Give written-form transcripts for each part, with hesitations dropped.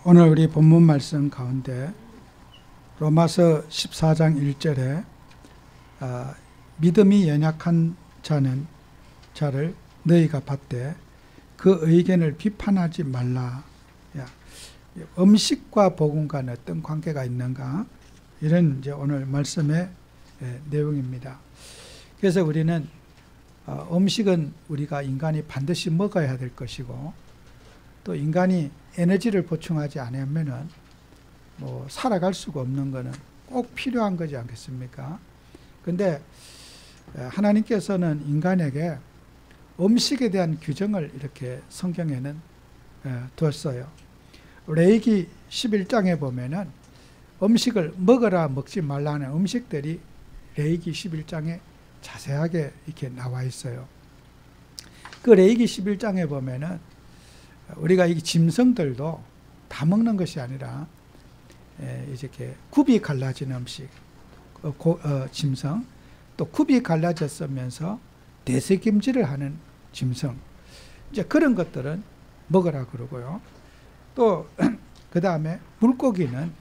오늘 우리 본문 말씀 가운데 로마서 14장 1절에 믿음이 연약한 자를 너희가 받되 그 의견을 비판하지 말라. 음식과 복음과는 어떤 관계가 있는가? 이런 이제 오늘 말씀의 내용입니다. 그래서 우리는 음식은 우리가 인간이 반드시 먹어야 될 것이고, 또 인간이 에너지를 보충하지 않으면은 뭐 살아갈 수가 없는 것은 꼭 필요한 거지 않겠습니까? 근데 하나님께서는 인간에게 음식에 대한 규정을 이렇게 성경에는 두었어요. 레위기 11장에 보면은 음식을 먹어라 먹지 말라는 음식들이 레위기 11장에 자세하게 이렇게 나와 있어요. 그 레위기 11장에 보면은 우리가 이 짐승들도 다 먹는 것이 아니라 이렇게 굽이 갈라진 음식, 짐승, 또 굽이 갈라졌으면서 대세김질을 하는 짐승, 이제 그런 것들은 먹으라 그러고요. 또 그 다음에 물고기는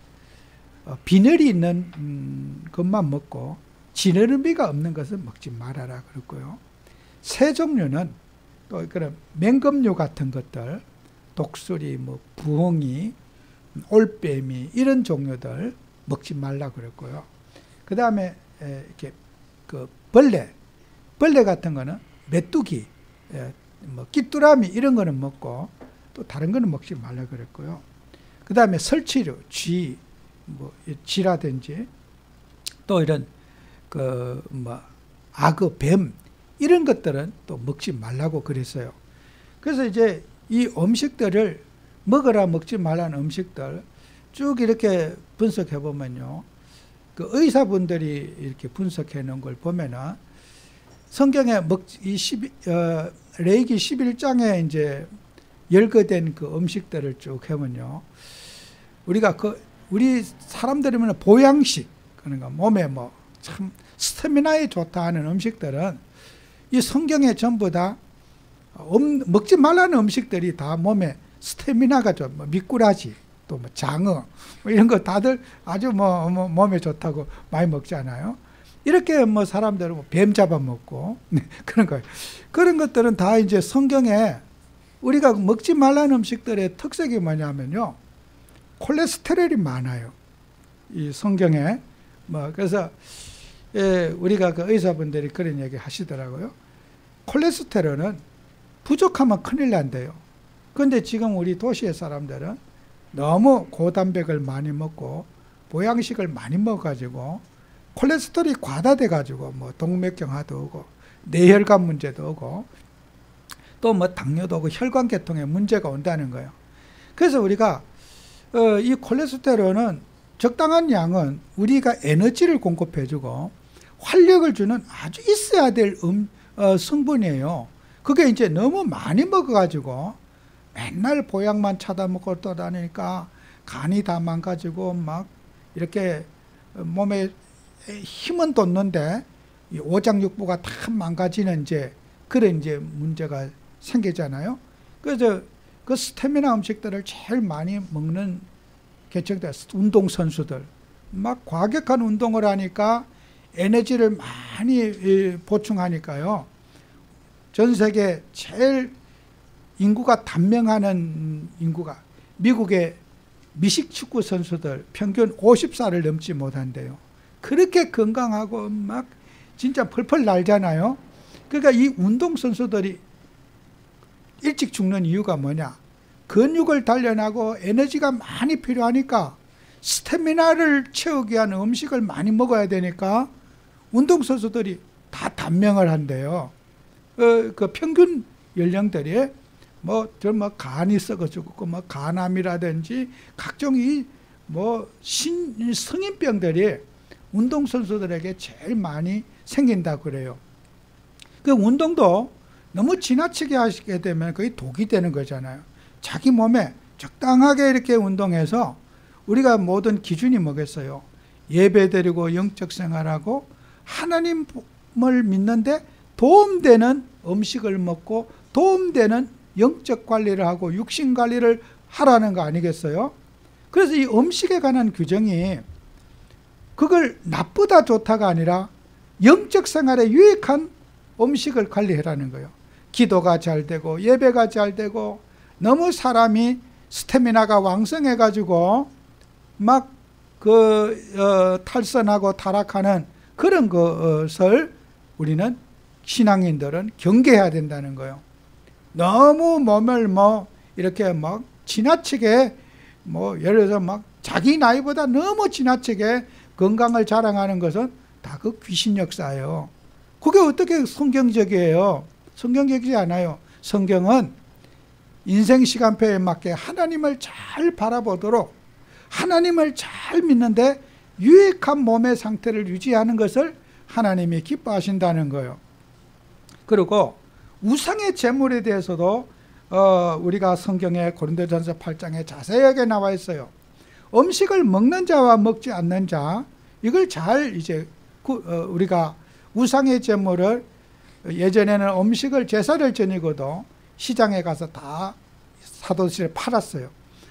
비늘이 있는 것만 먹고 지느러미가 없는 것은 먹지 말아라 그랬고요. 새 종류는 또 그런 맹금류 같은 것들, 독수리, 뭐 부엉이, 올빼미 이런 종류들 먹지 말라 그랬고요. 그 다음에 이렇게 그 벌레 같은 거는 메뚜기, 뭐 끼뚜라미 이런 거는 먹고 또 다른 거는 먹지 말라 그랬고요. 그 다음에 설치류, 쥐라든지 또 이런 그 뭐 악어, 뱀 이런 것들은 또 먹지 말라고 그랬어요. 그래서 이제 이 음식들을 먹어라 먹지 말라는 음식들 쭉 이렇게 분석해 보면요, 그 의사분들이 이렇게 분석해 놓은 걸 보면은 성경에 레위기 11장에 이제 열거된 그 음식들을 쭉 해보면요, 우리 사람들이면 보양식, 그러니까 몸에 뭐 참 스태미나에 좋다 하는 음식들은 이 성경에 전부 다 먹지 말라는 음식들이 다 몸에 스태미나가 좀, 뭐 미꾸라지, 또 뭐 장어, 뭐 이런 거 다들 아주 뭐 몸에 좋다고 많이 먹잖아요. 이렇게 뭐 사람들은 뭐 뱀 잡아먹고 그런 거예요. 그런 것들은 다 이제 성경에 우리가 먹지 말라는 음식들의 특색이 뭐냐면요, 콜레스테롤이 많아요. 이 성경에 뭐 그래서 우리가 그 의사분들이 그런 얘기 하시더라고요. 콜레스테롤은 부족하면 큰일 난대요. 그런데 지금 우리 도시의 사람들은 너무 고단백을 많이 먹고 보양식을 많이 먹어가지고 콜레스테롤이 과다돼가지고 뭐 동맥경화도 오고 뇌혈관 문제도 오고 또 뭐 당뇨도 오고 혈관계통에 문제가 온다는 거예요. 그래서 우리가 이 콜레스테롤은 적당한 양은 우리가 에너지를 공급해주고 활력을 주는 아주 있어야 될 성분이에요. 그게 이제 너무 많이 먹어가지고 맨날 보약만 찾아 먹고 또 다니니까 간이 다 망가지고 막 이렇게 몸에 힘은 돋는데 오장육부가 다 망가지는 이제 그런 이제 문제가 생기잖아요. 그래서 그 스태미나 음식들을 제일 많이 먹는 계층들, 운동선수들, 막 과격한 운동을 하니까 에너지를 많이 보충하니까요, 전 세계 제일 인구가 단명하는 인구가 미국의 미식 축구 선수들 평균 50살을 넘지 못한대요. 그렇게 건강하고 막 진짜 펄펄 날잖아요. 그러니까 이 운동선수들이 일찍 죽는 이유가 뭐냐? 근육을 단련하고 에너지가 많이 필요하니까 스태미나를 채우기 위한 음식을 많이 먹어야 되니까 운동선수들이 다 단명을 한대요. 그 평균 연령들이 뭐 간이 썩어 죽고 뭐 간암이라든지 각종 뭐 성인병들이 운동선수들에게 제일 많이 생긴다고 그래요. 그 운동도 너무 지나치게 하시게 되면 그게 독이 되는 거잖아요. 자기 몸에 적당하게 이렇게 운동해서 우리가 모든 기준이 뭐겠어요? 예배드리고 영적 생활하고 하나님을 믿는데 도움되는 음식을 먹고 도움되는 영적 관리를 하고 육신 관리를 하라는 거 아니겠어요? 그래서 이 음식에 관한 규정이 그걸 나쁘다 좋다가 아니라 영적 생활에 유익한 음식을 관리해라는 거예요. 기도가 잘 되고 예배가 잘 되고 너무 사람이 스태미나가 왕성해가지고 막 탈선하고 타락하는 그런 것을 우리는 신앙인들은 경계해야 된다는 거예요. 너무 몸을 이렇게 막 지나치게 예를 들어서 막 자기 나이보다 너무 지나치게 건강을 자랑하는 것은 다 그 귀신 역사예요. 그게 어떻게 성경적이에요? 성경적이지 않아요. 성경은 인생 시간표에 맞게 하나님을 잘 바라보도록 하나님을 잘 믿는데 유익한 몸의 상태를 유지하는 것을 하나님이 기뻐하신다는 거예요. 그리고 우상의 제물에 대해서도 우리가 성경에 고린도전서 8장에 자세하게 나와 있어요. 음식을 먹는 자와 먹지 않는 자, 이걸 잘 이제 우리가 우상의 제물을 예전에는 음식을 제사를 지니고도 시장에 가서 다 사도실에 팔았어요.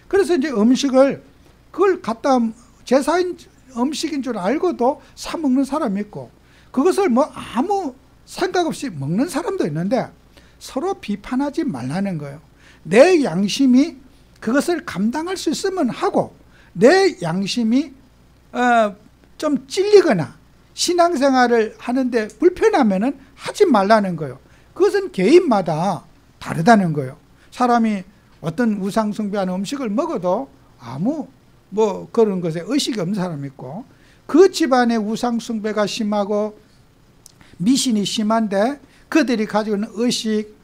그래서 이제 음식을 그걸 갖다 제사인 음식인 줄 알고도 사 먹는 사람이 있고 그것을 아무 생각 없이 먹는 사람도 있는데 서로 비판하지 말라는 거예요. 내 양심이 그것을 감당할 수 있으면 하고 내 양심이 좀 찔리거나 신앙생활을 하는데 불편하면은 하지 말라는 거예요. 그것은 개인마다 다르다는 거예요. 사람이 어떤 우상 숭배하는 음식을 먹어도 아무 그런 것에 의식이 없는 사람이 있고 그 집안에 우상 숭배가 심하고 미신이 심한데 그들이 가지고 있는 의식,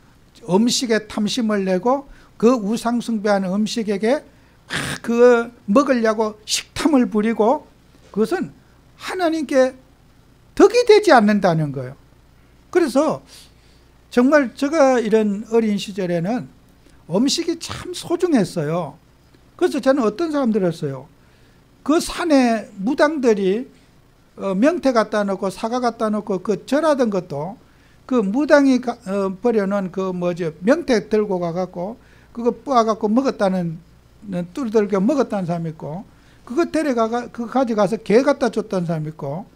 음식에 탐심을 내고 그 우상 숭배하는 음식에게 그 먹으려고 식탐을 부리고 그것은 하나님께 덕이 되지 않는다는 거예요. 그래서 정말 제가 이런 어린 시절에는 음식이 참 소중했어요. 그래서 저는 어떤 사람들이었어요. 그 산에 무당들이 명태 갖다 놓고 사과 갖다 놓고 그 절하던 것도 그 무당이 버려놓은 명태 들고 가갖고 그거 빻아갖고 먹었다는 뚫들겨 먹었다는 사람이 있고 그거 그거 가져가서 개 갖다 줬다는 사람이 있고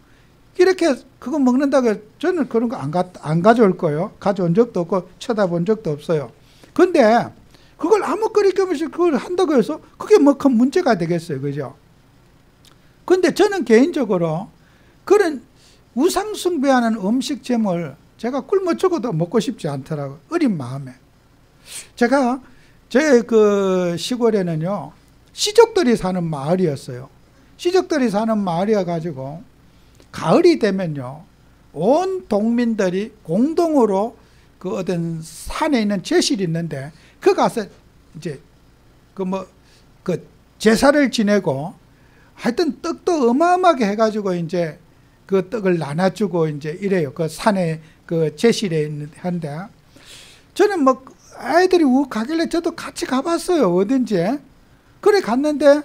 이렇게 그거 먹는다고 해서 저는 그런 거 안 가져올 거예요. 가져온 적도 없고 쳐다본 적도 없어요. 근데 그걸 아무 거리낌 없이 그걸 한다고 해서 그게 큰 문제가 되겠어요. 그죠? 근데 저는 개인적으로 그런 우상숭배하는 음식 제물 제가 굶어 죽어도 먹고 싶지 않더라고요. 어린 마음에. 제가 제 그 시골에는요 시족들이 사는 마을이었어요. 시족들이 사는 마을이어 가지고 가을이 되면요 온 동민들이 공동으로 그 어떤 산에 있는 제실이 있는데 그 가서 이제 그 제사를 지내고 하여튼 떡도 어마어마하게 해가지고 이제 그 떡을 나눠주고 이제 이래요. 그 산에 그 제실에 있는데 저는 아이들이 가길래 저도 같이 가봤어요. 어딘지. 그래 갔는데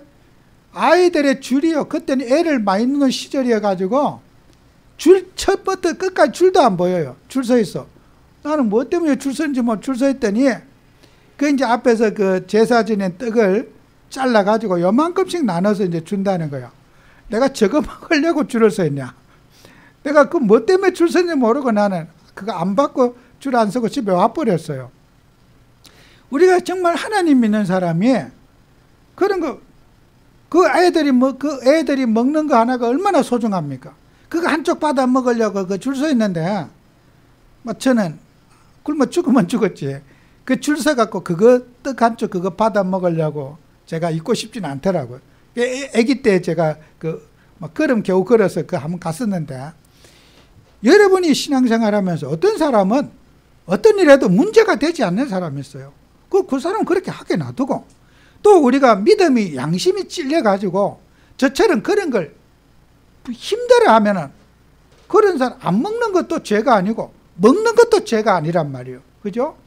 아이들의 줄이요. 그때는 애를 많이 넣는 시절이어가지고 줄 첫부터 끝까지 줄도 안 보여요. 줄 서 있어. 나는 뭐 때문에 줄 서인지 줄 서 있더니 그 이제 앞에서 그 제사 지낸 떡을 잘라가지고 요만큼씩 나눠서 이제 준다는 거예요. 내가 저거 먹으려고 줄을 서 있냐. 내가 그 뭐 때문에 줄 서인지 모르고 나는 그거 안 받고 줄 안 서고 집에 와버렸어요. 우리가 정말 하나님 믿는 사람이 그런 거, 그 애들이 먹는 거 하나가 얼마나 소중합니까? 그거 한쪽 받아 먹으려고 그 줄 서 있는데, 저는 굶어 죽으면 죽었지. 그 줄 서 갖고 그거 떡 한쪽 그거 받아 먹으려고 제가 있고 싶진 않더라고요. 아기 때 제가 걸음 겨우 걸어서 한번 갔었는데, 여러분이 신앙생활 하면서 어떤 사람은 어떤 일에도 문제가 되지 않는 사람이 있어요. 그 사람은 그렇게 하게 놔두고, 또 우리가 믿음이 양심이 찔려가지고 저처럼 그런 걸 힘들어 하면은 그런 사람 안 먹는 것도 죄가 아니고 먹는 것도 죄가 아니란 말이에요. 그죠?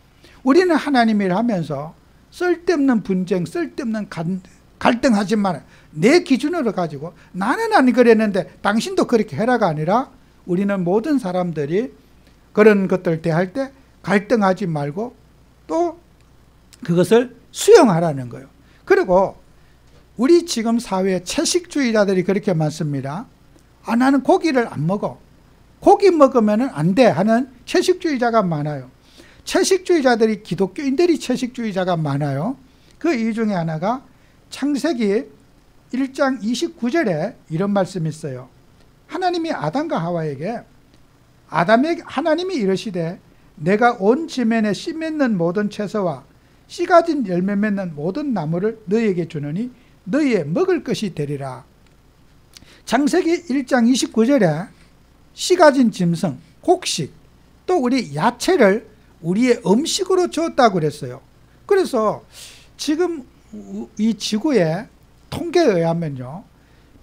우리는 하나님 일 하면서 쓸데없는 분쟁, 쓸데없는 갈등하지 마라. 내 기준으로 가지고 나는 안 그랬는데 당신도 그렇게 해라가 아니라 우리는 모든 사람들이 그런 것들 대할 때 갈등하지 말고 또 그것을 수용하라는 거예요. 그리고 우리 지금 사회에 채식주의자들이 그렇게 많습니다. 나는 고기를 안 먹어. 고기 먹으면 안 돼 하는 채식주의자가 많아요. 채식주의자들이 기독교인들이 채식주의자가 많아요. 그 이유 중에 하나가 창세기 1장 29절에 이런 말씀이 있어요. 하나님이 아담과 하와에게 하나님이 이르시되 내가 온 지면에 씨 맺는 모든 채소와 씨 가진 열매 맺는 모든 나무를 너희에게 주노니 너희의 먹을 것이 되리라. 창세기 1장 29절에 씨 가진 짐승, 곡식, 또 우리 야채를 우리의 음식으로 줬다고 그랬어요. 그래서 지금 이 지구의 통계에 의하면요,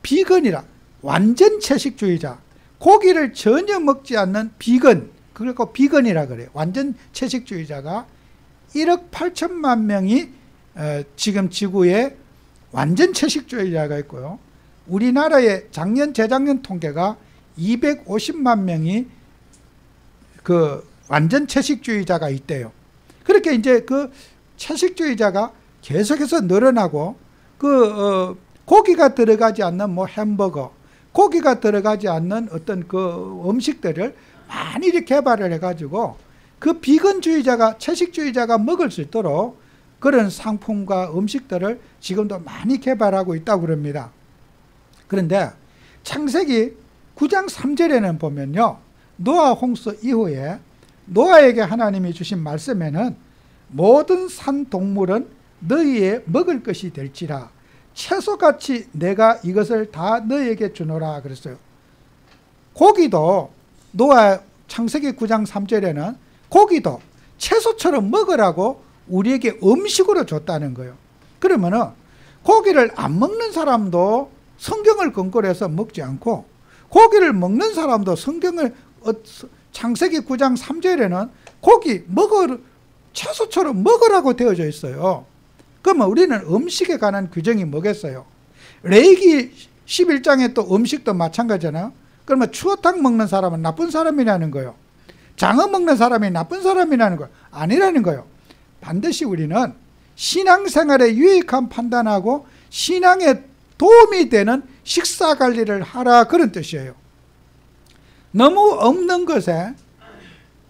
비건이라 완전 채식주의자, 고기를 전혀 먹지 않는 비건, 그리고 비건이라 그래요. 완전 채식주의자가 1억 8천만 명이 지금 지구에 완전 채식주의자가 있고요. 우리나라의 작년 재작년 통계가 250만 명이 그 완전 채식주의자가 있대요. 그렇게 이제 그 채식주의자가 계속해서 늘어나고 고기가 들어가지 않는 뭐 햄버거, 고기가 들어가지 않는 어떤 그 음식들을 많이 이렇게 개발을 해가지고 그 비건주의자가, 채식주의자가 먹을 수 있도록 그런 상품과 음식들을 지금도 많이 개발하고 있다고 그럽니다. 그런데 창세기 9장 3절에는 보면요, 노아 홍수 이후에 노아에게 하나님이 주신 말씀에는 모든 산 동물은 너희의 먹을 것이 될지라 채소같이 내가 이것을 다 너희에게 주노라 그랬어요. 고기도 노아 창세기 9장 3절에는 고기도 채소처럼 먹으라고 우리에게 음식으로 줬다는 거예요. 그러면은 고기를 안 먹는 사람도 성경을 근거로 해서 먹지 않고 고기를 먹는 사람도 성경을 창세기 9장 3절에는 고기 채소처럼 먹으라고 되어져 있어요. 그러면 우리는 음식에 관한 규정이 뭐겠어요? 레위기 11장에 또 음식도 마찬가지잖아요. 그러면 추어탕 먹는 사람은 나쁜 사람이라는 거예요. 장어 먹는 사람이 나쁜 사람이라는 거예요. 아니라는 거예요. 반드시 우리는 신앙생활에 유익한 판단하고 신앙에 도움이 되는 식사 관리를 하라, 그런 뜻이에요. 너무 없는 것에,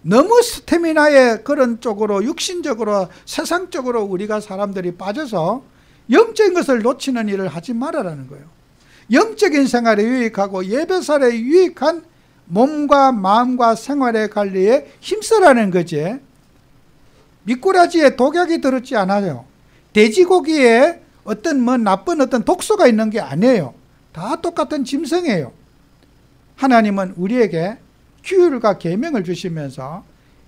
너무 스태미나의 그런 쪽으로 육신적으로 세상적으로 우리가 사람들이 빠져서 영적인 것을 놓치는 일을 하지 말아라는 거예요. 영적인 생활에 유익하고 예배살에 유익한 몸과 마음과 생활의 관리에 힘쓰라는 거지. 미꾸라지에 독약이 들었지 않아요. 돼지고기에 어떤 나쁜 어떤 독소가 있는 게 아니에요. 다 똑같은 짐승이에요. 하나님은 우리에게 규율과 계명을 주시면서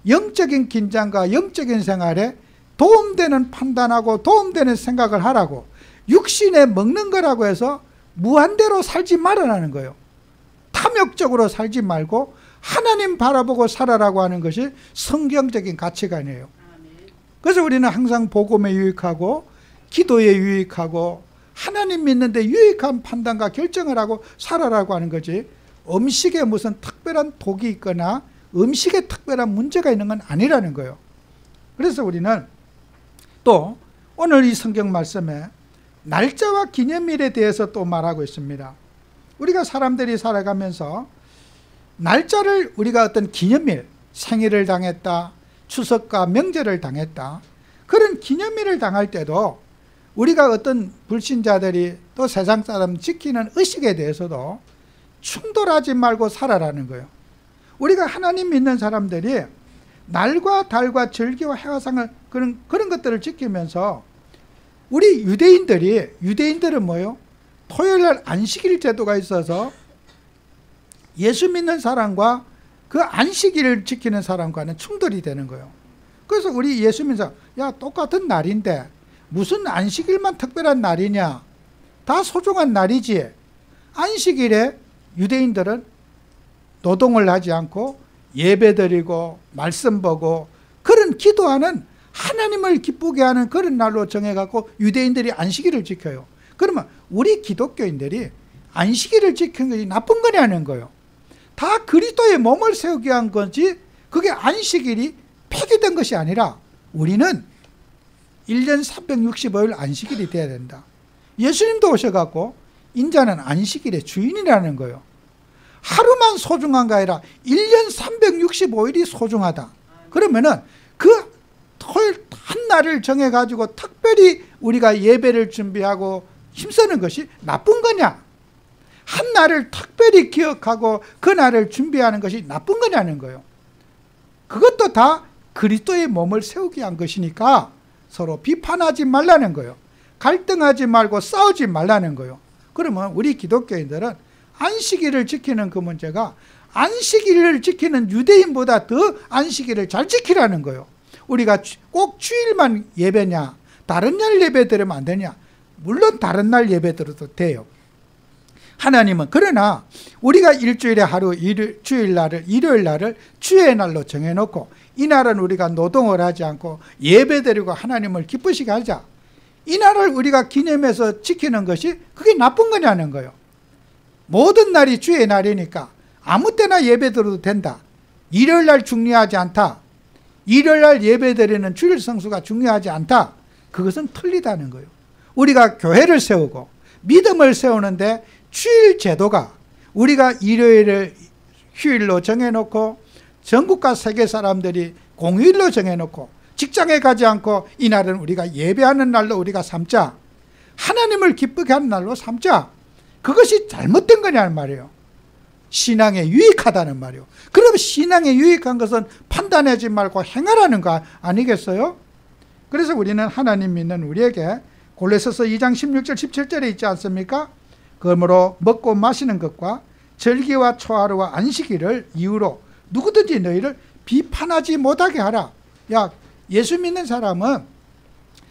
영적인 긴장과 영적인 생활에 도움되는 판단하고 도움되는 생각을 하라고, 육신에 먹는 거라고 해서 무한대로 살지 말아라는 거예요. 탐욕적으로 살지 말고 하나님 바라보고 살아라고 하는 것이 성경적인 가치관이에요. 그래서 우리는 항상 복음에 유익하고 기도에 유익하고 하나님 믿는데 유익한 판단과 결정을 하고 살아라고 하는 거지, 음식에 무슨 특별한 독이 있거나 음식에 특별한 문제가 있는 건 아니라는 거예요. 그래서 우리는 또 오늘 이 성경 말씀에 날짜와 기념일에 대해서 또 말하고 있습니다. 우리가 사람들이 살아가면서 날짜를 우리가 어떤 기념일, 생일을 당했다, 추석과 명절을 당했다, 그런 기념일을 당할 때도 우리가 어떤 불신자들이 또 세상 사람 지키는 의식에 대해서도 충돌하지 말고 살아라는 거예요. 우리가 하나님 믿는 사람들이 날과 달과 절기와 해화상을 그런 것들을 지키면서 우리 유대인들은 뭐예요? 토요일날 안식일 제도가 있어서 예수 믿는 사람과 그 안식일을 지키는 사람과는 충돌이 되는 거예요. 그래서 우리 예수 믿는 사람, 야, 똑같은 날인데 무슨 안식일만 특별한 날이냐? 다 소중한 날이지. 안식일에 유대인들은 노동을 하지 않고 예배드리고 말씀 보고 그런 기도하는, 하나님을 기쁘게 하는 그런 날로 정해갖고 유대인들이 안식일을 지켜요. 그러면 우리 기독교인들이 안식일을 지키는 것이 나쁜 거냐는 거예요. 다 그리스도의 몸을 세우기 위한 거지 그게 안식일이 폐기된 것이 아니라 우리는 1년 365일 안식일이 돼야 된다. 예수님도 오셔갖고 인자는 안식일의 주인이라는 거예요. 하루만 소중한 게 아니라 1년 365일이 소중하다. 그러면은 그 토요일 한 날을 정해가지고 특별히 우리가 예배를 준비하고 힘쓰는 것이 나쁜 거냐? 한 날을 특별히 기억하고 그 날을 준비하는 것이 나쁜 거냐는 거예요. 그것도 다 그리스도의 몸을 세우기 위한 것이니까 서로 비판하지 말라는 거예요. 갈등하지 말고 싸우지 말라는 거예요. 그러면 우리 기독교인들은 안식일을 지키는 그 문제가 안식일을 지키는 유대인보다 더 안식일을 잘 지키라는 거예요. 우리가 꼭 주일만 예배냐, 다른 날 예배 드리면 안 되냐? 물론 다른 날 예배 드려도 돼요. 하나님은 그러나 우리가 일주일에 하루 주일날을 일요일 날을 주의 날로 정해놓고 이 날은 우리가 노동을 하지 않고 예배 드리고 하나님을 기쁘시게 하자. 이 날을 우리가 기념해서 지키는 것이 그게 나쁜 거냐는 거예요. 모든 날이 주의 날이니까 아무 때나 예배 드려도 된다. 일요일 날 중요하지 않다. 일요일 날 예배 드리는 주일 성수가 중요하지 않다. 그것은 틀리다는 거예요. 우리가 교회를 세우고 믿음을 세우는데 주일 제도가 우리가 일요일을 휴일로 정해놓고 전국과 세계 사람들이 공휴일로 정해놓고 직장에 가지 않고 이날은 우리가 예배하는 날로 우리가 삼자. 하나님을 기쁘게 하는 날로 삼자. 그것이 잘못된 거냐는 말이에요. 신앙에 유익하다는 말이에요. 그러면 신앙에 유익한 것은 판단하지 말고 행하라는 거 아니겠어요? 그래서 우리는 하나님 믿는 우리에게 골로새서 2장 16절 17절에 있지 않습니까? 그러므로 먹고 마시는 것과 절기와 초하루와 안식일을 이유로 누구든지 너희를 비판하지 못하게 하라. 야, 예수 믿는 사람은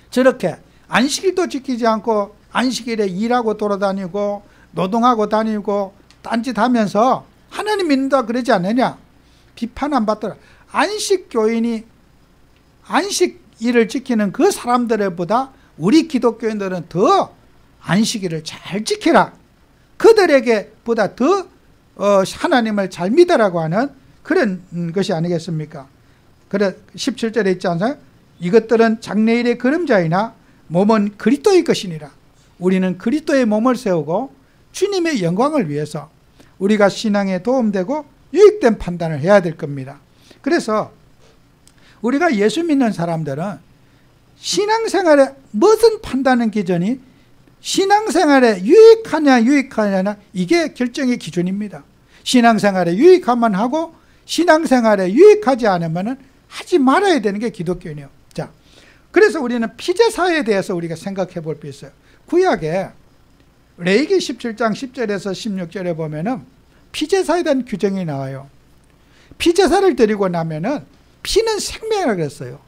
저렇게 안식일도 지키지 않고 안식일에 일하고 돌아다니고 노동하고 다니고 딴짓하면서 하나님 믿는다 그러지 않느냐? 비판 안 받더라. 안식교인이 안식일을 지키는 그 사람들보다 우리 기독교인들은 더 안식일을 잘 지키라. 그들에게 보다 더 하나님을 잘 믿으라고 하는 그런 것이 아니겠습니까? 그래 17절에 있지 않나요? 이것들은 장래일의 그림자이나 몸은 그리스도의 것이니라. 우리는 그리스도의 몸을 세우고 주님의 영광을 위해서 우리가 신앙에 도움되고 유익된 판단을 해야 될 겁니다. 그래서 우리가 예수 믿는 사람들은 신앙생활에 무슨 판단은 기준이 신앙생활에 유익하냐 유익하냐 이게 결정의 기준입니다. 신앙생활에 유익하면 하고 신앙생활에 유익하지 않으면 하지 말아야 되는 게 기독교인이에요. 자, 그래서 우리는 피제사에 대해서 우리가 생각해 볼 게 있어요. 구약에 레위기 17장 10절에서 16절에 보면은 피제사에 대한 규정이 나와요. 피제사를 드리고 나면은 피는 생명이라고 그랬어요.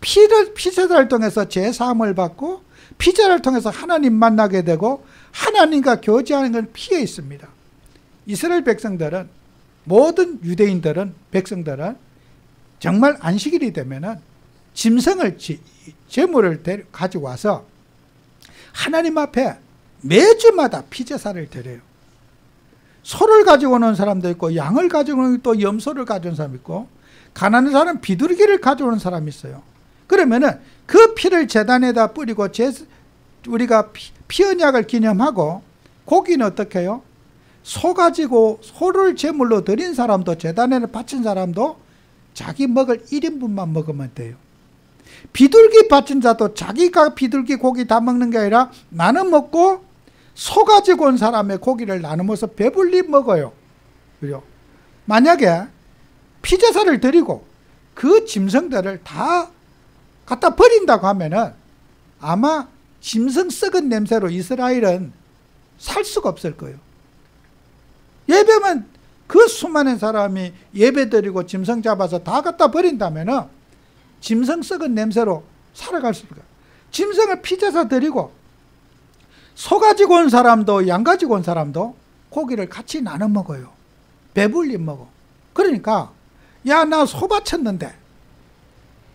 피제사를 통해서 제사함을 받고 피제사를 통해서 하나님 만나게 되고 하나님과 교제하는 건 피에 있습니다. 이스라엘 백성들은 모든 유대인들은 백성들은 정말 안식일이 되면은 짐승을 제물을 가지고 와서 하나님 앞에 매주마다 피제사를 드려요. 소를 가지고 오는 사람도 있고 양을 가지고 오는 또 염소를 가져온 사람 있고 가난한 사람은 비둘기를 가져오는 사람이 있어요. 그러면은 그 피를 제단에다 뿌리고 우리가 피 언약을 기념하고 고기는 어떻게 해요? 소 가지고 소를 제물로 드린 사람도 제단에 바친 사람도 자기 먹을 1인분만 먹으면 돼요. 비둘기 바친 자도 자기가 비둘기 고기 다 먹는 게 아니라 나눠 먹고 소 가지고 온 사람의 고기를 나누면서 배불리 먹어요. 그죠? 만약에 피제사를 드리고 그 짐승들을 다 갖다 버린다고 하면은 아마 짐승 썩은 냄새로 이스라엘은 살 수가 없을 거예요. 예배만 그 수많은 사람이 예배 드리고 짐승 잡아서 다 갖다 버린다면은 짐승 썩은 냄새로 살아갈 수 있어요. 짐승을 피제사 드리고 소 가지고 온 사람도 양 가지고 온 사람도 고기를 같이 나눠 먹어요. 배불리 먹어. 그러니까 야, 나 소 바쳤는데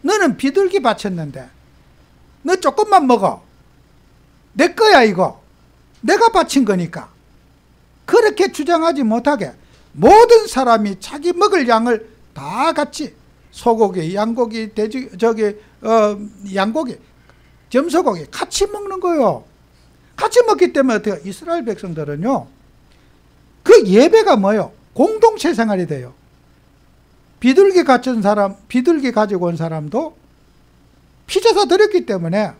너는 비둘기 바쳤는데 너 조금만 먹어. 내 거야 이거. 내가 바친 거니까. 그렇게 주장하지 못하게 모든 사람이 자기 먹을 양을 다 같이 소고기, 양고기, 양고기 점소고기 같이 먹는 거요. 같이 먹기 때문에 어떻게 이스라엘 백성들은요, 그 예배가 뭐예요? 공동체 생활이 돼요. 비둘기 가진 사람, 비둘기 가지고 온 사람도 피제사 드렸기 때문에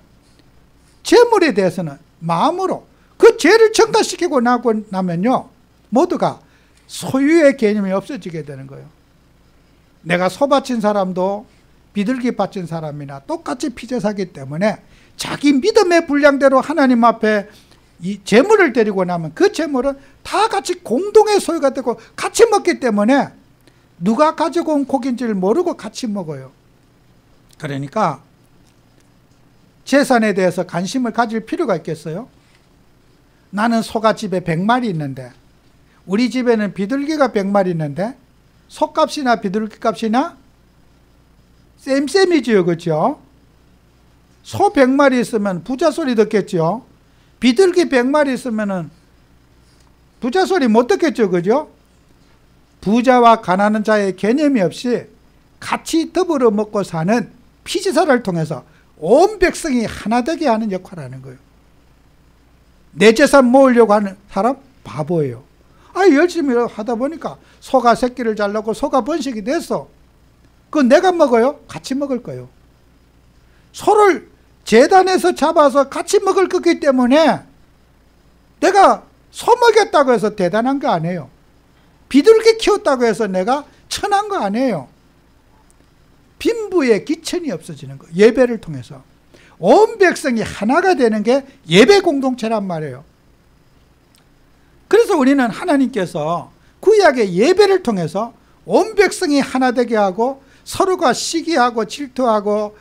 재물에 대해서는 마음으로 그 죄를 청가시키고 나면요, 모두가 소유의 개념이 없어지게 되는 거예요. 내가 소 바친 사람도 비둘기 바친 사람이나 똑같이 피제사기 때문에 자기 믿음의 분량대로 하나님 앞에 이 재물을 드리고 나면 그 재물은 다 같이 공동의 소유가 되고 같이 먹기 때문에 누가 가지고 온 고기인지를 모르고 같이 먹어요. 그러니까 재산에 대해서 관심을 가질 필요가 있겠어요? 나는 소가 집에 100마리 있는데 우리 집에는 비둘기가 100마리 있는데 소값이나 비둘기 값이나 쌤쌤이지요, 그렇죠? 소 100마리 있으면 부자 소리 듣겠죠? 비둘기 100마리 있으면 부자 소리 못 듣겠죠, 그죠? 부자와 가난한 자의 개념이 없이 같이 더불어 먹고 사는 피지사를 통해서 온 백성이 하나 되게 하는 역할을 하는 거예요. 내 재산 모으려고 하는 사람 바보예요. 열심히 하다 보니까 소가 새끼를 잘 낳고 소가 번식이 됐어. 그건 내가 먹어요? 같이 먹을 거예요. 소를 재단에서 잡아서 같이 먹을 거기 때문에 내가 소 먹였다고 해서 대단한 거 아니에요. 비둘기 키웠다고 해서 내가 천한 거 아니에요. 빈부의 기천이 없어지는 거예요. 예배를 통해서 온 백성이 하나가 되는 게 예배 공동체란 말이에요. 그래서 우리는 하나님께서 구약의 예배를 통해서 온 백성이 하나 되게 하고 서로가 시기하고 질투하고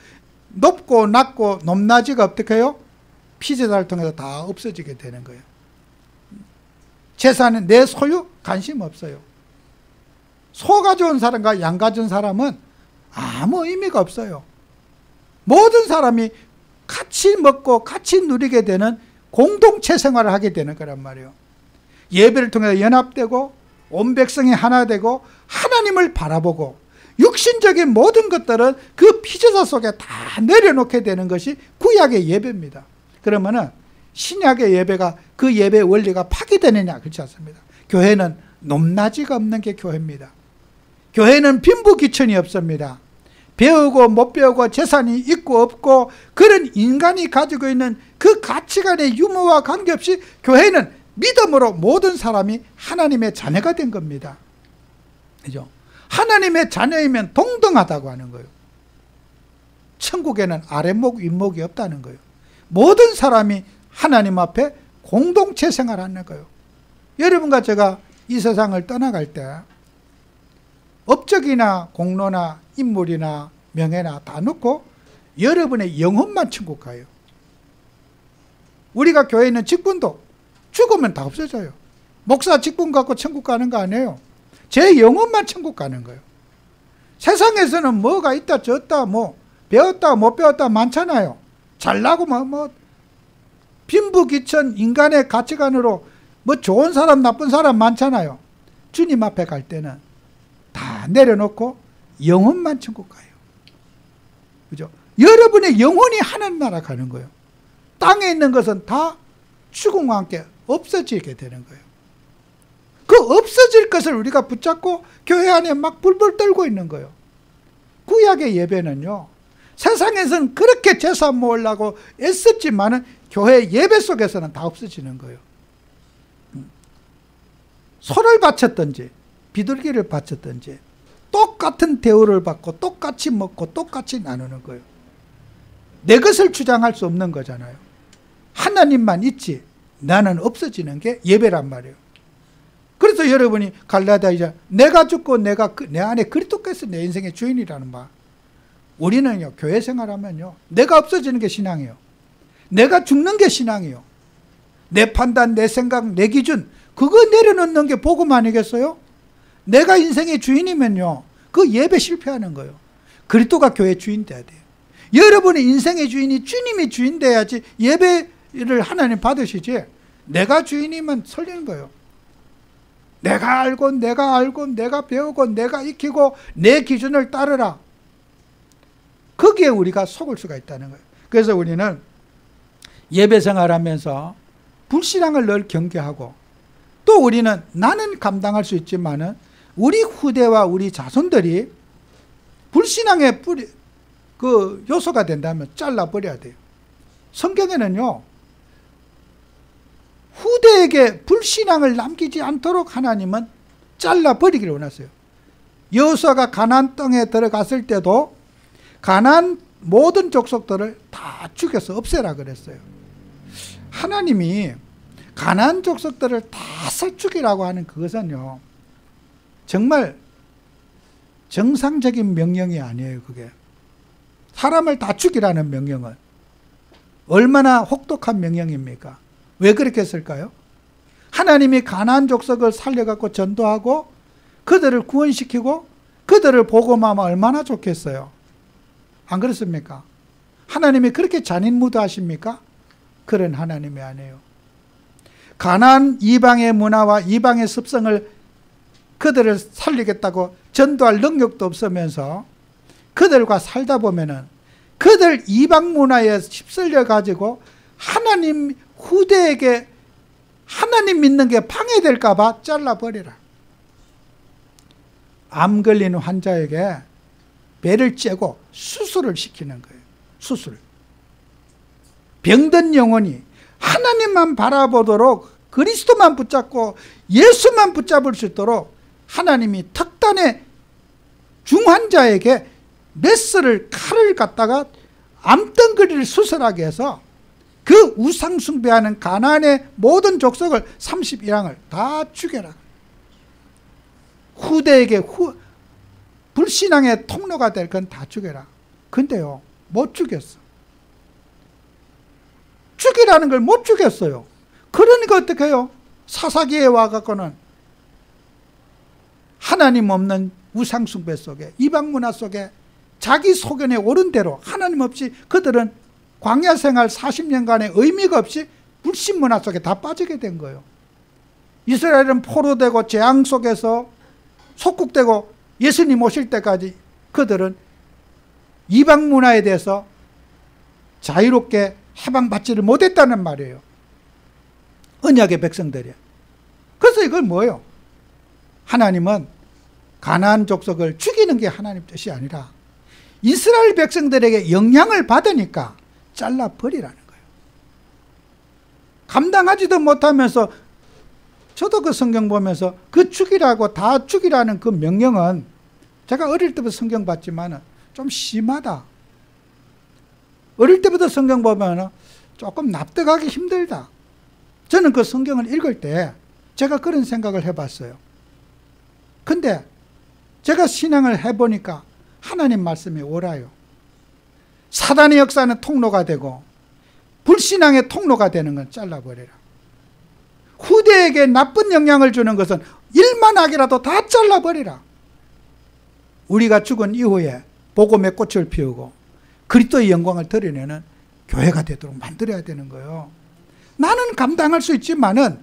높고 낮고 높낮이가 어떻게 해요? 피제사를 통해서 다 없어지게 되는 거예요. 재산은 내 소유 관심 없어요. 소 가져온 사람과 양 가져온 사람은 아무 의미가 없어요. 모든 사람이 같이 먹고 같이 누리게 되는 공동체 생활을 하게 되는 거란 말이에요. 예배를 통해서 연합되고 온 백성이 하나 되고 하나님을 바라보고 육신적인 모든 것들은 그 피제사 속에 다 내려놓게 되는 것이 구약의 예배입니다. 그러면은 신약의 예배가 그 예배의 원리가 파괴되느냐? 그렇지 않습니다. 교회는 높낮이가 없는 게 교회입니다. 교회는 빈부귀천이 없습니다. 배우고 못 배우고 재산이 있고 없고 그런 인간이 가지고 있는 그 가치관의 유무와 관계없이 교회는 믿음으로 모든 사람이 하나님의 자녀가 된 겁니다. 그죠? 하나님의 자녀이면 동등하다고 하는 거예요. 천국에는 아랫목 윗목이 없다는 거예요. 모든 사람이 하나님 앞에 공동체 생활하는 거예요. 여러분과 제가 이 세상을 떠나갈 때 업적이나 공로나 인물이나 명예나 다 놓고 여러분의 영혼만 천국 가요. 우리가 교회에 있는 직분도 죽으면 다 없어져요. 목사 직분 갖고 천국 가는 거 아니에요. 제 영혼만 천국 가는 거예요. 세상에서는 뭐가 있다 졌다 뭐 배웠다 못 배웠다 많잖아요. 잘나고 뭐 빈부귀천 인간의 가치관으로 뭐 좋은 사람 나쁜 사람 많잖아요. 주님 앞에 갈 때는 다 내려놓고 영혼만 천국 가요. 그죠? 여러분의 영혼이 하나님 나라 가는 거예요. 땅에 있는 것은 다 죽음과 함께 없어지게 되는 거예요. 그 없어질 것을 우리가 붙잡고 교회 안에 막 불불 떨고 있는 거예요. 구약의 예배는요, 세상에서는 그렇게 제사 모으려고 애썼지만은 교회 예배 속에서는 다 없어지는 거예요. 소를 바쳤든지 비둘기를 바쳤든지 똑같은 대우를 받고 똑같이 먹고 똑같이 나누는 거예요. 내 것을 주장할 수 없는 거잖아요. 하나님만 있지 나는 없어지는 게 예배란 말이에요. 그래서 여러분이 갈라디아서 내가 죽고 내가 내 안에 그리스도께서 내 인생의 주인이라는 말. 우리는요, 교회 생활하면요, 내가 없어지는 게 신앙이에요. 내가 죽는 게 신앙이에요. 내 판단, 내 생각, 내 기준 그거 내려놓는 게 복음 아니겠어요? 내가 인생의 주인이면요, 그 예배 실패하는 거예요. 그리스도가 교회 주인 돼야 돼요. 여러분의 인생의 주인이 주님이 주인 돼야지 예배를 하나님 받으시지, 내가 주인이면 설리는 거예요. 내가 알고 내가 배우고 내가 익히고 내 기준을 따르라. 거기에 우리가 속을 수가 있다는 거예요. 그래서 우리는 예배 생활하면서 불신앙을 늘 경계하고, 또 우리는 나는 감당할 수 있지만은 우리 후대와 우리 자손들이 불신앙의 그 요소가 된다면 잘라버려야 돼요. 성경에는요, 후대에게 불신앙을 남기지 않도록 하나님은 잘라버리기를 원하세요. 여호수아가 가나안 땅에 들어갔을 때도 가나안 모든 족속들을 다 죽여서 없애라 그랬어요. 하나님이 가나안 족속들을 다 죽이라고 하는 그것은요, 정말 정상적인 명령이 아니에요. 그게 사람을 다 죽이라는 명령은 얼마나 혹독한 명령입니까? 왜 그렇게 했을까요? 하나님이 가나안 족속을 살려갖고 전도하고 그들을 구원시키고 그들을 복음하면 얼마나 좋겠어요. 안 그렇습니까? 하나님이 그렇게 잔인무도하십니까? 그런 하나님이 아니에요. 가나안 이방의 문화와 이방의 습성을 그들을 살리겠다고 전도할 능력도 없으면서 그들과 살다 보면은 그들 이방 문화에 휩쓸려 가지고 하나님 후대에게 하나님 믿는 게 방해될까 봐 잘라버리라. 암 걸린 환자에게 배를 째고 수술을 시키는 거예요. 수술. 병든 영혼이 하나님만 바라보도록 그리스도만 붙잡고 예수만 붙잡을 수 있도록 하나님이 특단의 중환자에게 메스를 칼을 갖다가 암덩어리를 수술하게 해서 그 우상 숭배하는 가나안의 모든 족속을 31왕을 다 죽여라. 후대에게 불신앙의 통로가 될 건 다 죽여라. 근데요, 못 죽였어. 죽이라는 걸 못 죽였어요. 그러니까 어떻게 해요? 사사기에 와갖고는 하나님 없는 우상 숭배 속에, 이방 문화 속에 자기 소견에 오른 대로 하나님 없이 그들은 광야 생활 40년간의 의미가 없이 불신 문화 속에 다 빠지게 된 거예요. 이스라엘은 포로되고 재앙 속에서 속국되고 예수님 오실 때까지 그들은 이방 문화에 대해서 자유롭게 해방받지를 못했다는 말이에요. 언약의 백성들이. 그래서 이걸 뭐예요? 하나님은 가나안 족속을 죽이는 게 하나님 뜻이 아니라 이스라엘 백성들에게 영향을 받으니까 잘라버리라는 거예요. 감당하지도 못하면서, 저도 그 성경 보면서 그 죽이라고 다 죽이라는 그 명령은 제가 어릴 때부터 성경 봤지만 좀 심하다. 어릴 때부터 성경 보면 조금 납득하기 힘들다. 저는 그 성경을 읽을 때 제가 그런 생각을 해봤어요. 근데 제가 신앙을 해보니까 하나님 말씀이 옳아요. 사단의 역사는 통로가 되고 불신앙의 통로가 되는 건 잘라버려라. 후대에게 나쁜 영향을 주는 것은 일만하게라도 다 잘라버리라. 우리가 죽은 이후에 복음의 꽃을 피우고 그리스도의 영광을 드러내는 교회가 되도록 만들어야 되는 거예요. 나는 감당할 수 있지만은,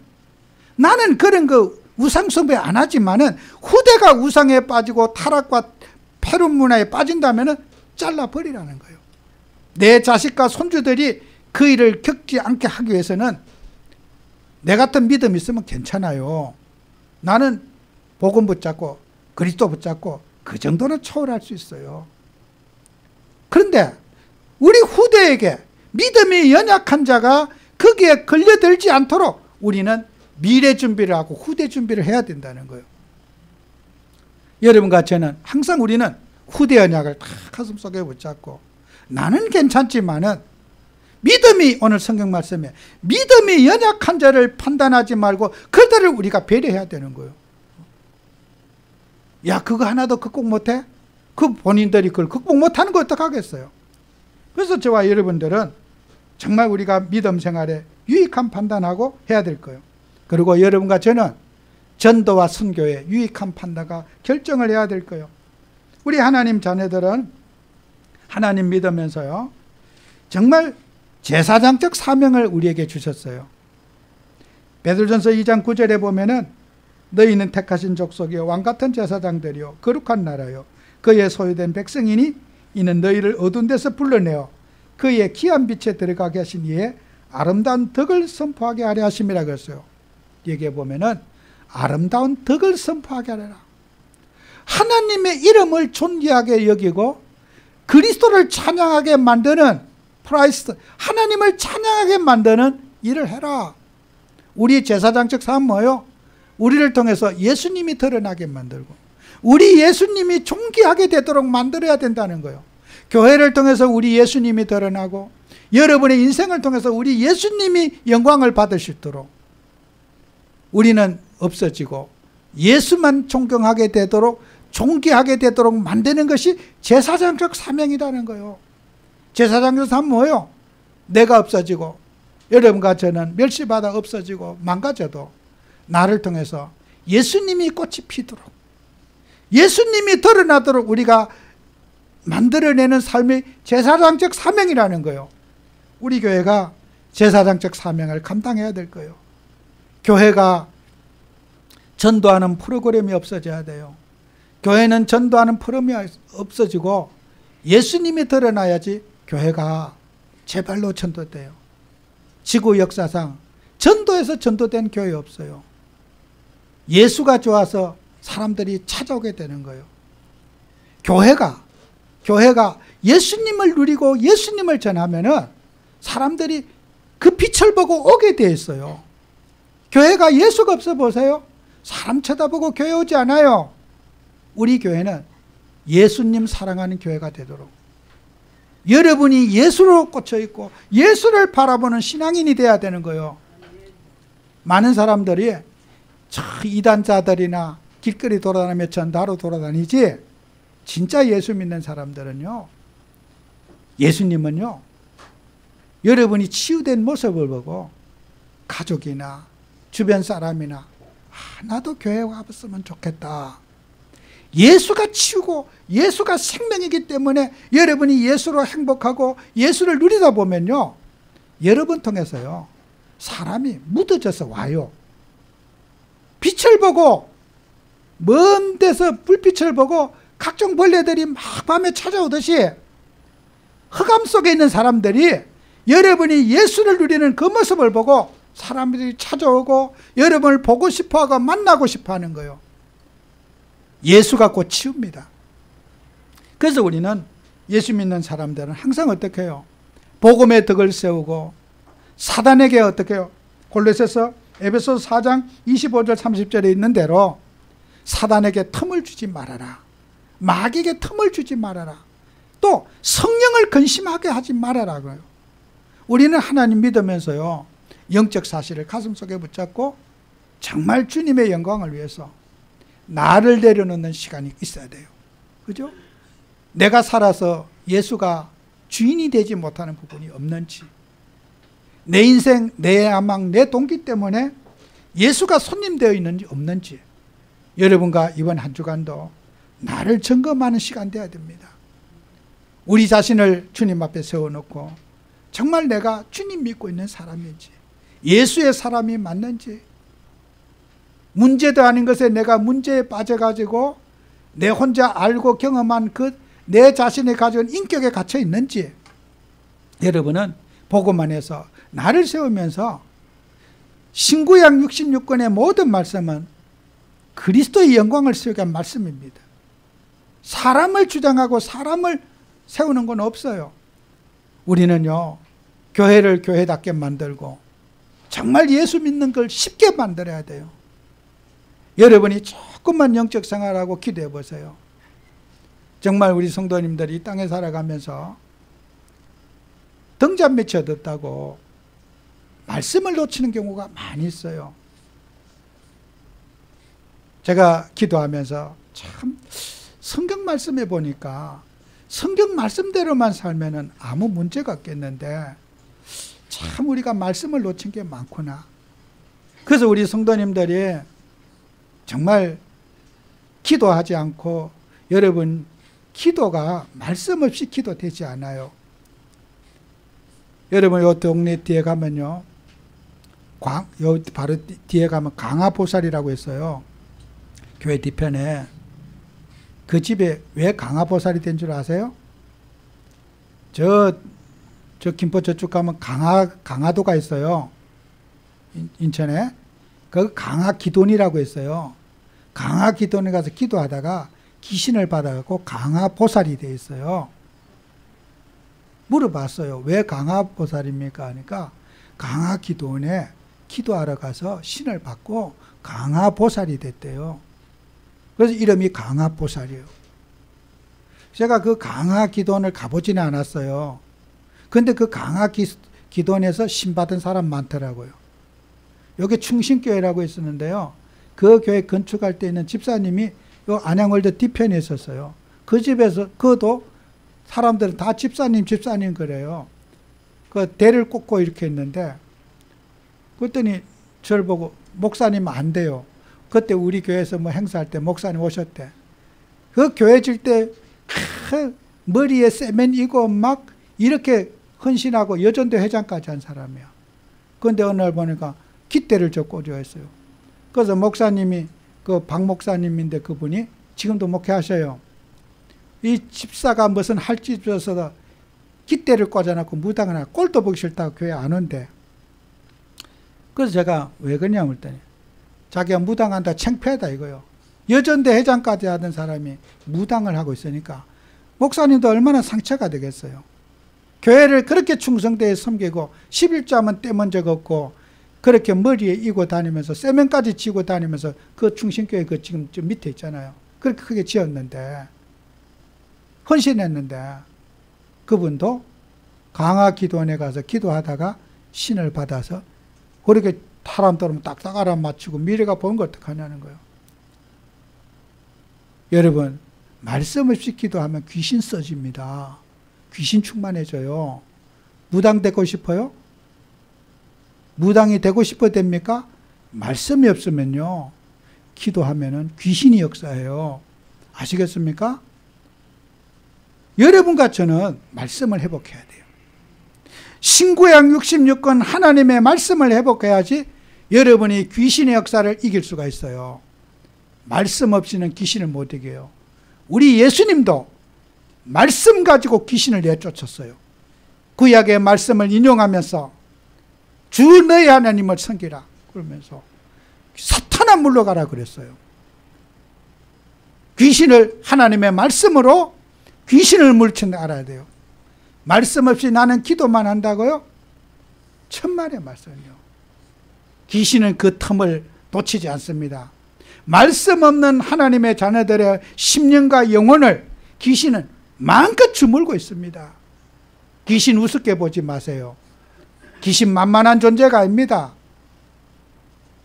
나는 그런 그 우상 숭배 안 하지만은 후대가 우상에 빠지고 타락과 패륜 문화에 빠진다면은 잘라버리라는 거예요. 내 자식과 손주들이 그 일을 겪지 않게 하기 위해서는 내 같은 믿음이 있으면 괜찮아요. 나는 복음 붙잡고 그리스도 붙잡고 그 정도는 초월할 수 있어요. 그런데 우리 후대에게 믿음이 연약한 자가 거기에 걸려들지 않도록 우리는 미래 준비를 하고 후대 준비를 해야 된다는 거예요. 여러분과 저는 항상 우리는 후대 언약을 다 가슴속에 붙잡고, 나는 괜찮지만은 믿음이, 오늘 성경 말씀에 믿음이 연약한 자를 판단하지 말고 그들을 우리가 배려해야 되는 거예요. 야, 그거 하나도 극복 못해? 그 본인들이 그걸 극복 못하는 거 어떡하겠어요? 그래서 저와 여러분들은 정말 우리가 믿음 생활에 유익한 판단하고 해야 될 거예요. 그리고 여러분과 저는 전도와 선교에 유익한 판단과 결정을 해야 될 거예요. 우리 하나님 자녀들은 하나님 믿으면서요, 정말 제사장적 사명을 우리에게 주셨어요. 베드로전서 2장 9절에 보면은 너희는 택하신 족속이요 왕같은 제사장들이요 거룩한 나라요 그의 소유된 백성이니 이는 너희를 어두운 데서 불러내어 그의 귀한 빛에 들어가게 하신 이에 아름다운 덕을 선포하게 하려 하심이라 그랬어요. 여기에 보면은 아름다운 덕을 선포하게 하라. 하나님의 이름을 존귀하게 여기고 그리스도를 찬양하게 만드는 프라이스, 하나님을 찬양하게 만드는 일을 해라. 우리 제사장적 사업은 뭐예요? 우리를 통해서 예수님이 드러나게 만들고 우리 예수님이 존귀하게 되도록 만들어야 된다는 거예요. 교회를 통해서 우리 예수님이 드러나고 여러분의 인생을 통해서 우리 예수님이 영광을 받을 수 있도록 우리는 없어지고 예수만 존경하게 되도록 존귀하게 되도록 만드는 것이 제사장적 사명이라는 거예요. 제사장적 사명은 뭐예요? 내가 없어지고 여러분과 저는 멸시받아 없어지고 망가져도 나를 통해서 예수님이 꽃이 피도록 예수님이 드러나도록 우리가 만들어내는 삶이 제사장적 사명이라는 거예요. 우리 교회가 제사장적 사명을 감당해야 될 거예요. 교회가 전도하는 프로그램이 없어져야 돼요. 교회는 전도하는 프로그램이 없어지고 예수님이 드러나야지 교회가 제발로 전도돼요. 지구 역사상 전도에서 전도된 교회 없어요. 예수가 좋아서 사람들이 찾아오게 되는 거예요. 교회가 예수님을 누리고 예수님을 전하면은 사람들이 그 빛을 보고 오게 돼 있어요. 교회가 예수가 없어 보세요. 사람 쳐다보고 교회 오지 않아요. 우리 교회는 예수님 사랑하는 교회가 되도록 여러분이 예수로 꽂혀 있고 예수를 바라보는 신앙인이 돼야 되는 거예요. 많은 사람들이 이단자들이나 길거리 돌아다니며 전도하러 돌아다니지 진짜 예수 믿는 사람들은요, 예수님은요, 여러분이 치유된 모습을 보고 가족이나 주변 사람이나 나도 교회 와봤으면 좋겠다. 예수가 치우고 예수가 생명이기 때문에 여러분이 예수로 행복하고 예수를 누리다 보면요, 여러분 통해서요 사람이 묻어져서 와요. 빛을 보고 먼 데서 불빛을 보고 각종 벌레들이 막 밤에 찾아오듯이 흑암 속에 있는 사람들이 여러분이 예수를 누리는 그 모습을 보고 사람들이 찾아오고 여러분을 보고 싶어하고 만나고 싶어하는 거예요. 예수가 곧 치웁니다. 그래서 우리는 예수 믿는 사람들은 항상 어떻게 해요? 복음의 덕을 세우고 사단에게 어떻게 해요? 골로새서 에베소서 4장 25절 30절에 있는 대로 사단에게 틈을 주지 말아라. 마귀에게 틈을 주지 말아라. 또 성령을 근심하게 하지 말아라고요. 우리는 하나님 믿으면서요 영적 사실을 가슴속에 붙잡고 정말 주님의 영광을 위해서 나를 내려놓는 시간이 있어야 돼요. 그죠? 내가 살아서 예수가 주인이 되지 못하는 부분이 없는지, 내 인생, 내 야망, 내 동기 때문에 예수가 손님되어 있는지 없는지, 여러분과 이번 한 주간도 나를 점검하는 시간 되어야 됩니다. 우리 자신을 주님 앞에 세워놓고 정말 내가 주님 믿고 있는 사람인지, 예수의 사람이 맞는지, 문제도 아닌 것에 내가 문제에 빠져가지고 내 혼자 알고 경험한 그 내 자신이 가진 인격에 갇혀 있는지, 여러분은 복음 안에서 나를 세우면서 신구약 66권의 모든 말씀은 그리스도의 영광을 세우게 한 말씀입니다. 사람을 주장하고 사람을 세우는 건 없어요. 우리는요 교회를 교회답게 만들고 정말 예수 믿는 걸 쉽게 만들어야 돼요. 여러분이 조금만 영적 생활하고 기도해 보세요. 정말 우리 성도님들이 이 땅에 살아가면서 등잔 밑에 얻었다고 말씀을 놓치는 경우가 많이 있어요. 제가 기도하면서 참 성경 말씀에 보니까 성경 말씀대로만 살면은 아무 문제가 없겠는데 참 우리가 말씀을 놓친 게 많구나. 그래서 우리 성도님들이 정말 기도하지 않고, 여러분 기도가 말씀 없이 기도되지 않아요. 여러분 요 동네 뒤에 가면요, 요 바로 뒤에 가면 강화보살이라고 했어요. 교회 뒤편에. 그 집에 왜 강화보살이 된 줄 아세요? 저 저 김포 저쪽 가면 강화도가 있어요. 인천에. 그 강화기돈이라고 있어요. 강화기돈에 가서 기도하다가 귀신을 받아갖고 강화보살이 돼 있어요. 물어봤어요. 왜 강화보살입니까? 하니까 강화기돈에 기도하러 가서 신을 받고 강화보살이 됐대요. 그래서 이름이 강화보살이에요. 제가 그 강화기돈을 가보지는 않았어요. 근데 그 강화기돈에서 신받은 사람 많더라고요. 여기 충신교회라고 있었는데요. 그 교회 건축할 때 있는 집사님이 요 안양월드 뒤편에 있었어요. 그 집에서, 그것도 사람들은 다 집사님 그래요. 그 대를 꽂고 이렇게 했는데, 그랬더니 저를 보고, 목사님 안 돼요. 그때 우리 교회에서 뭐 행사할 때 목사님 오셨대. 그 교회 질 때, 머리에 세면이고 막 이렇게 헌신하고 여전대 회장까지 한 사람이야. 그런데 어느 날 보니까 깃대를 저 꽂아 했어요. 그래서 목사님이, 그 박 목사님인데 그분이 지금도 목회하셔요. 이 집사가 무슨 할 집에서 깃대를 꽂아놓고 무당을 하고 꼴도 보기 싫다고 교회 안 온대. 그래서 제가 왜 그러냐고 했더니 자기가 무당한다 창피하다 이거요. 여전대 회장까지 하던 사람이 무당을 하고 있으니까 목사님도 얼마나 상처가 되겠어요. 교회를 그렇게 충성되게 섬기고 11조하면 떼먼 적 없고 그렇게 머리에 이고 다니면서 세면까지 지고 다니면서 그 충신교회 그 지금 좀 밑에 있잖아요. 그렇게 크게 지었는데 헌신했는데 그분도 강화기도원에 가서 기도하다가 신을 받아서 그렇게 사람 들으면 딱딱 알아맞히고 미래가 보는 거 어떡하냐는 거예요. 여러분 말씀 없이 기도하면 귀신 써집니다. 귀신 충만해져요. 무당 되고 싶어요? 무당이 되고 싶어 됩니까? 말씀이 없으면요. 기도하면은 귀신이 역사해요. 아시겠습니까? 여러분과 저는 말씀을 회복해야 돼요. 신구약 66권 하나님의 말씀을 회복해야지 여러분이 귀신의 역사를 이길 수가 있어요. 말씀 없이는 귀신을 못 이겨요. 우리 예수님도 말씀 가지고 귀신을 내쫓았어요. 구약의 말씀을 인용하면서 주 너희 하나님을 섬기라 그러면서 사탄아 물러가라 그랬어요. 귀신을 하나님의 말씀으로 귀신을 물친다 알아야 돼요. 말씀 없이 나는 기도만 한다고요? 천만의 말씀이요. 귀신은 그 틈을 놓치지 않습니다. 말씀 없는 하나님의 자녀들의 심령과 영혼을 귀신은 마음껏 주물고 있습니다. 귀신 우습게 보지 마세요. 귀신 만만한 존재가 아닙니다.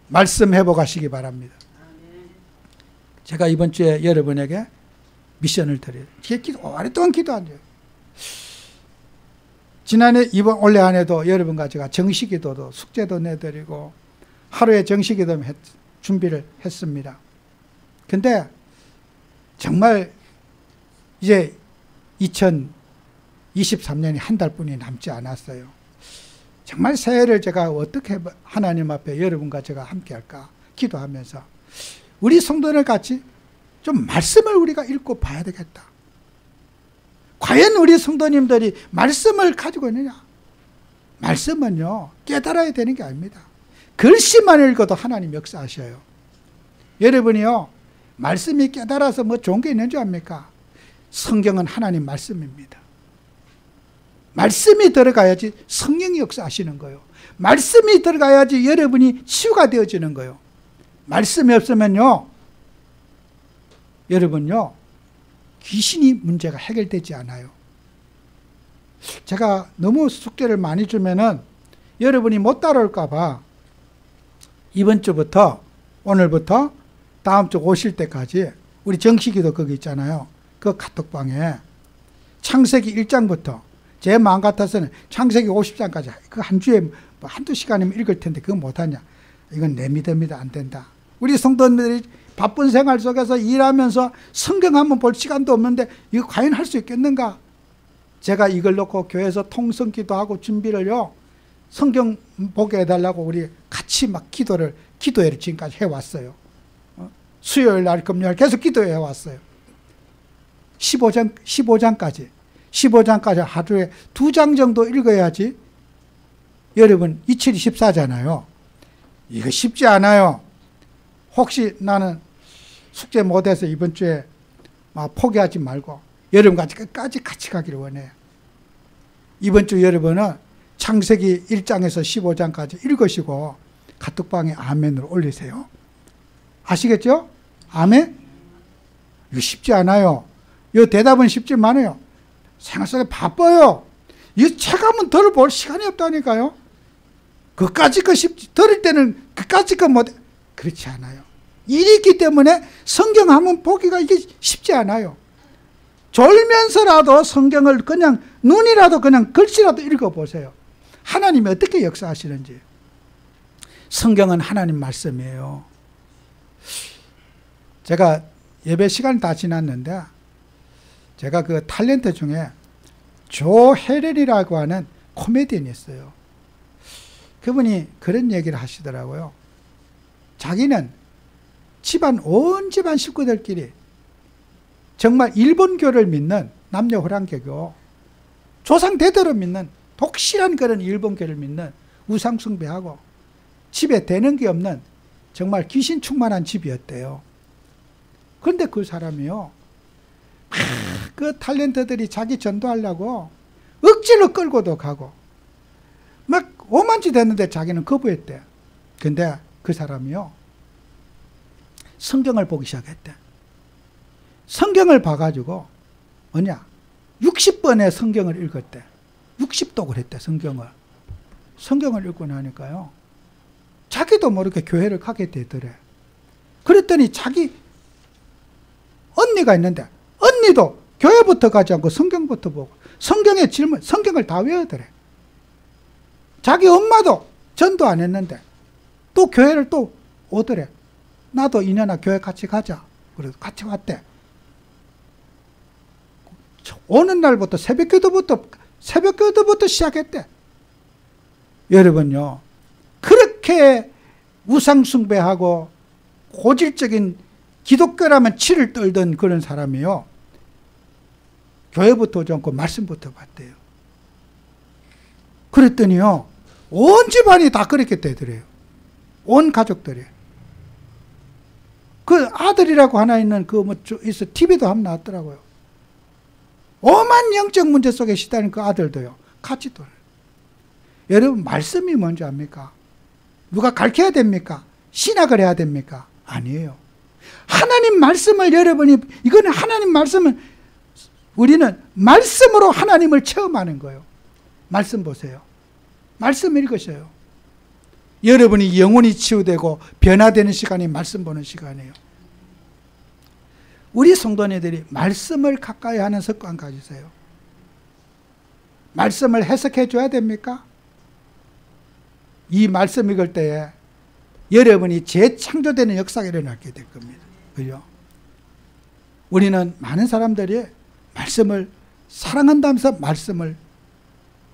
말씀 회복하시기 바랍니다. 제가 이번 주에 여러분에게 미션을 드려요. 오랫동안 기도한대요. 지난해 올해 한 해도 여러분과 제가 정시기도도 숙제도 내드리고 하루에 정시기도 준비를 했습니다. 근데 정말 이제 2023년이 한 달뿐이 남지 않았어요. 정말 새해를 제가 어떻게 하나님 앞에 여러분과 제가 함께 할까 기도하면서 우리 성도들 같이 좀 말씀을 우리가 읽고 봐야 되겠다. 과연 우리 성도님들이 말씀을 가지고 있느냐? 말씀은요 깨달아야 되는 게 아닙니다. 글씨만 읽어도 하나님 역사하셔요. 여러분이요 말씀이 깨달아서 뭐 좋은 게 있는 줄 압니까? 성경은 하나님 말씀입니다. 말씀이 들어가야지 성령이 역사하시는 거예요. 말씀이 들어가야지 여러분이 치유가 되어지는 거예요. 말씀이 없으면요 여러분요 귀신이 문제가 해결되지 않아요. 제가 너무 숙제를 많이 주면은 여러분이 못 따라올까 봐 이번 주부터 오늘부터 다음 주 오실 때까지 우리 정식이도 거기 있잖아요. 그 카톡방에 창세기 1장부터 제 마음 같아서는 창세기 50장까지 그 한 주에 뭐 한두 시간이면 읽을 텐데 그거 못하냐. 이건 내 믿음이다. 안 된다. 우리 성도님들이 바쁜 생활 속에서 일하면서 성경 한번 볼 시간도 없는데 이거 과연 할 수 있겠는가? 제가 이걸 놓고 교회에서 통성기도 하고 준비를요 성경 보게 해달라고 우리 같이 막 기도회를 지금까지 해왔어요. 수요일 날 금요일 계속 기도회 해왔어요. 15장까지 15장까지 하루에 2장 정도 읽어야지 여러분 이틀이 14잖아요. 이거 쉽지 않아요. 혹시 나는 숙제 못해서 이번 주에 포기하지 말고 여러분과 끝까지 같이 가기를 원해요. 이번 주 여러분은 창세기 1장에서 15장까지 읽으시고 카톡방에 아멘으로 올리세요. 아시겠죠? 아멘? 이거 쉽지 않아요. 이 대답은 쉽지만요. 생활 속에 바빠요. 이 책 한번 덜 볼 시간이 없다니까요. 그까짓 거 쉽지. 들을 때는 그까짓 거 못, 그렇지 않아요. 일이 있기 때문에 성경 한번 보기가 이게 쉽지 않아요. 졸면서라도 성경을 그냥 눈이라도 그냥 글씨라도 읽어보세요. 하나님이 어떻게 역사하시는지. 성경은 하나님 말씀이에요. 제가 예배 시간이 다 지났는데 제가 그 탤런트 중에 조 헤렐이라고 하는 코미디언이 있어요. 그분이 그런 얘기를 하시더라고요. 자기는 온 집안 식구들끼리 정말 일본교를 믿는 남녀 호랑개교, 조상 대대로 믿는 독실한 그런 일본교를 믿는 우상 숭배하고 집에 되는 게 없는 정말 귀신 충만한 집이었대요. 그런데 그 사람이요, 그 탤런트들이 자기 전도하려고 억지로 끌고도 가고 막 오만짓 했는데 자기는 거부했대. 근데 그 사람이요, 성경을 보기 시작했대. 성경을 봐가지고 뭐냐, 60번의 성경을 읽었대. 60독을 했대. 성경을 읽고 나니까요, 자기도 모르게 교회를 가게 되더래. 그랬더니 자기 언니가 있는데 언니도 교회부터 가지 않고 성경부터 보고 성경의 질문, 성경을 다 외우더래. 자기 엄마도 전도 안 했는데 또 교회를 또 오더래. 나도 이년아 교회 같이 가자. 그래서 같이 왔대. 오는 날부터 새벽기도부터 시작했대. 여러분요, 그렇게 우상숭배하고 고질적인 기독교라면 치를 떨던 그런 사람이요, 교회부터 오지 않고 말씀부터 봤대요. 그랬더니요, 온 집안이 다 그렇게 되더래요. 온 가족들이. 그 아들이라고 하나 있는 TV도 한번 나왔더라고요. 오만 영적 문제 속에 시달린 그 아들도요, 같이 돌아요. 여러분, 말씀이 뭔지 압니까? 누가 가르쳐야 됩니까? 신학을 해야 됩니까? 아니에요. 하나님 말씀을 여러분이, 이거는 하나님 말씀은 우리는 말씀으로 하나님을 체험하는 거예요. 말씀 보세요. 말씀 읽으셔요. 여러분이 영혼이 치유되고 변화되는 시간이 말씀 보는 시간이에요. 우리 성도님들이 말씀을 가까이 하는 습관 가지세요. 말씀을 해석해 줘야 됩니까? 이 말씀 읽을 때에 여러분이 재창조되는 역사가 일어나게 될 겁니다. 그죠? 우리는 많은 사람들이 말씀을 사랑한다면서 말씀을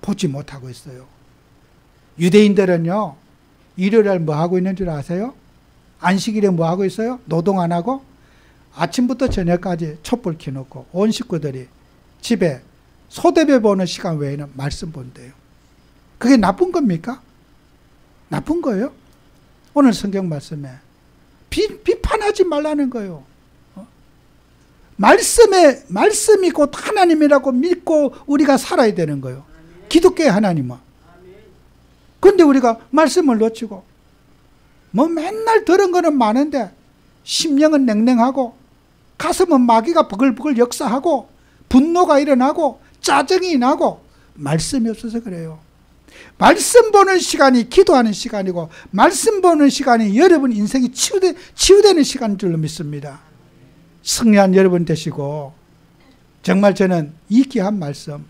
보지 못하고 있어요. 유대인들은요, 일요일날 뭐 하고 있는 줄 아세요? 안식일에 뭐 하고 있어요? 노동 안 하고 아침부터 저녁까지 촛불 켜놓고 온 식구들이 집에 소대배 보는 시간 외에는 말씀 본대요. 그게 나쁜 겁니까? 나쁜 거예요? 오늘 성경 말씀에 비판하지 말라는 거예요. 말씀이 곧 하나님이라고 믿고 우리가 살아야 되는 거예요. 기독교의 하나님은. 그런데 우리가 말씀을 놓치고 뭐 맨날 들은 거는 많은데 심령은 냉랭하고 가슴은 마귀가 버글버글 역사하고 분노가 일어나고 짜증이 나고 말씀이 없어서 그래요. 말씀 보는 시간이 기도하는 시간이고 말씀 보는 시간이 여러분 인생이 치유되는 시간인 줄로 믿습니다. 승리한 여러분 되시고, 정말 저는 이 귀한 말씀,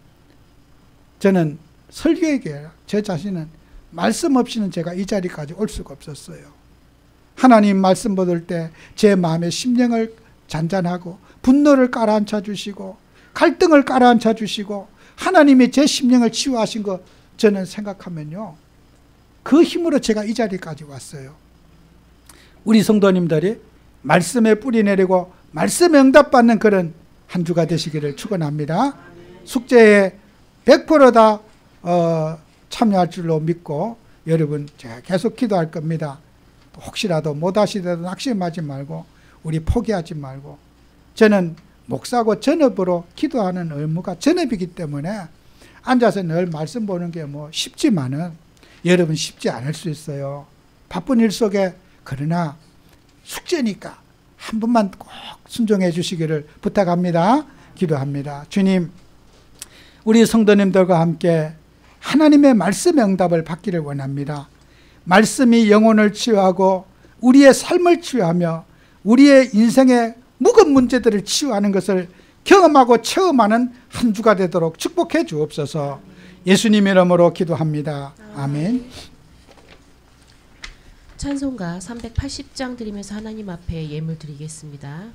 저는 설교에게 제 자신은 말씀 없이는 제가 이 자리까지 올 수가 없었어요. 하나님 말씀 받을 때 제 마음의 심령을 잔잔하고 분노를 깔아앉혀 주시고 갈등을 깔아앉혀 주시고 하나님이 제 심령을 치유하신 거 저는 생각하면요, 그 힘으로 제가 이 자리까지 왔어요. 우리 성도님들이 말씀에 뿌리 내리고 말씀에 응답받는 그런 한 주가 되시기를 축원합니다. 숙제에 100%다 참여할 줄로 믿고 여러분 제가 계속 기도할 겁니다. 혹시라도 못하시더라도 낙심하지 말고 우리 포기하지 말고 저는 목사고 전업으로 기도하는 의무가 전업이기 때문에 앉아서 늘 말씀 보는 게 뭐 쉽지만은 여러분 쉽지 않을 수 있어요. 바쁜 일 속에 그러나 숙제니까 한 번만 꼭 순종해 주시기를 부탁합니다. 기도합니다. 주님, 우리 성도님들과 함께 하나님의 말씀의 응답을 받기를 원합니다. 말씀이 영혼을 치유하고 우리의 삶을 치유하며 우리의 인생의 무거운 문제들을 치유하는 것을 경험하고 체험하는 한 주가 되도록 축복해 주옵소서. 예수님 이름으로 기도합니다. 아멘. 찬송가 380장 드리면서 하나님 앞에 예물 드리겠습니다.